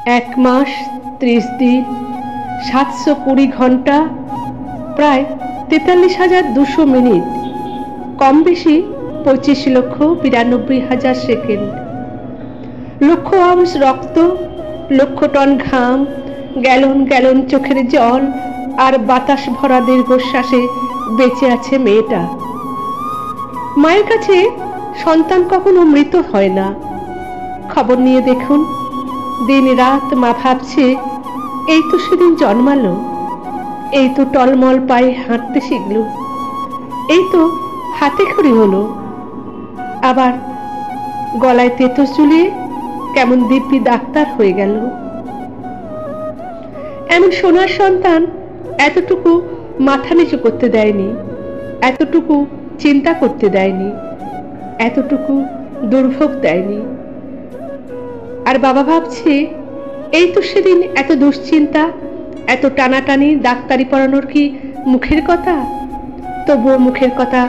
1 মাস 30 দিন 720 ঘন্টা, প্রায় 43,200 মিনিট, কম বেশি 25,92,000 সেকেন্ড। লক্ষ আউন্স রক্ত, লক্ষ টন ঘাম, গ্যালন গ্যালন চোখের জল আর বাতাস ভরা দীর্ঘশ্বাসে বেঁচে আছে মেয়েটা। মায়ের কাছে সন্তান কখনো মৃত হয় না। খবর নিয়ে দেখুন, দিন রাত মা ভাবছে, এই তো সেদিন জন্মালো, এই তো টলমল পায়ে হাঁটতে শিখল, এই তো হাতে খড়ি হলো, আবার গলায় তেতো চুলিয়ে কেমন দিব্যি ডাক্তার হয়ে গেল। এমন সোনার সন্তান এতটুকু মাথা নিচু করতে দেয়নি, এতটুকু চিন্তা করতে দেয়নি, এতটুকু দুর্ভোগ দেয়নি। আর বাবা ভাবছে, এই তো সেদিন এত দুশ্চিন্তা, এত টানাটানি, ডাক্তারি পড়ানোর কি মুখের কথা? তবুও মুখের কথা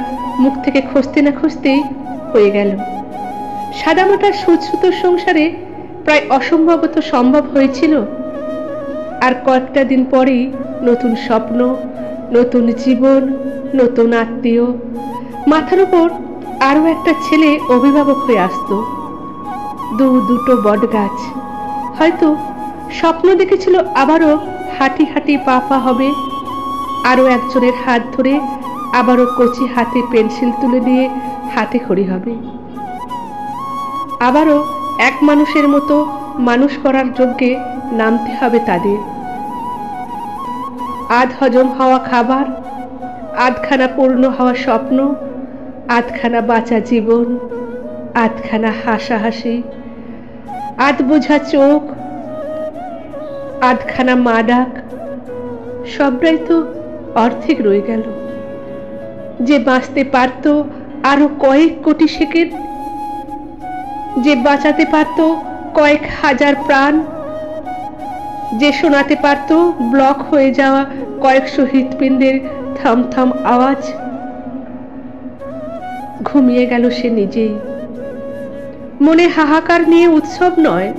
মুখ থেকে খসতে না খসতেই হয়ে গেল। সাদামাটা সুতোর সংসারে প্রায় অসম্ভবত সম্ভব হয়েছিল। আর কয়েকটা দিন পরেই নতুন স্বপ্ন, নতুন জীবন, নতুন আত্মীয়, মাথার উপর আরো একটা ছেলে অভিভাবক হয়ে আসতো। দুটো বট গাছ, হয়তো স্বপ্ন দেখেছিল আবারও হাঁটি হাঁটি পা পা হবে, আরো একজনের হাত ধরে আবারও কচি হাতে পেন্সিল তুলে দিয়ে হাতে খড়ি হবে, আবারও এক মানুষের মতো মানুষ করার যজ্ঞে নামতে হবে তাদের। আধ হজম হওয়া খাবার, আধখানা পূর্ণ হওয়া স্বপ্ন, আধখানা বাঁচা জীবন, আধখানা হাসাহাসি, আধ বোঝা চোখ, আধখানা মা ডাক, সবটাই তো অর্ধেক রয়ে গেল। যে বাঁচতে পারত আরো কয়েক কোটি সেকেন্ড, যে বাঁচাতে পারত কয়েক হাজার প্রাণ, যে শোনাতে পারত ব্লক হয়ে যাওয়া কয়েকশো হৃৎপিণ্ডের থমথম আওয়াজ, ঘুমিয়ে গেল সে নিজেই। মনে হাহাকার নিয়ে উৎসব নয়,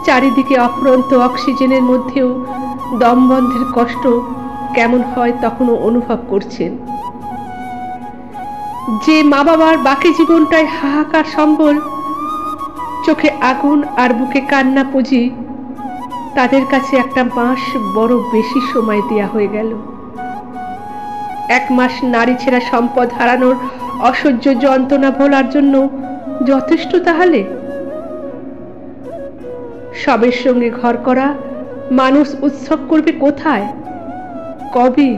চারিদিকে অফুরন্ত অক্সিজেনের মধ্যেও দমবন্ধের কষ্ট কেমন হয় তখনও অনুভব করছেন। যে মা বাবার বাকি জীবনটাই হাহাকার সম্বল, চোখে আগুন আর বুকে কান্না পুঁজি, তাদের কাছে একটা মাস বড় বেশি সময় দেয়া হয়ে গেল। 1 মাস নারী ছেঁড়া সম্পদ হারানোর অসহ্য যন্ত্রণা ভোলার জন্য যথেষ্ট তাহলে? সবের সঙ্গে ঘর করা মানুষ উৎসব করবে কোথায়, কবে,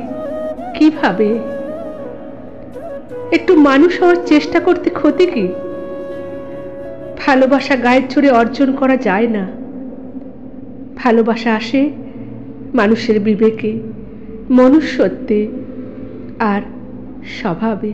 কিভাবে? একটু মানুষ হওয়ার চেষ্টা করতে ক্ষতি কি? ভালোবাসা গায়ের জোরে অর্জন করা যায় না। ভালোবাসা আসে মানুষের বিবেকে, মনুষ্যত্বে আর স্বভাবে।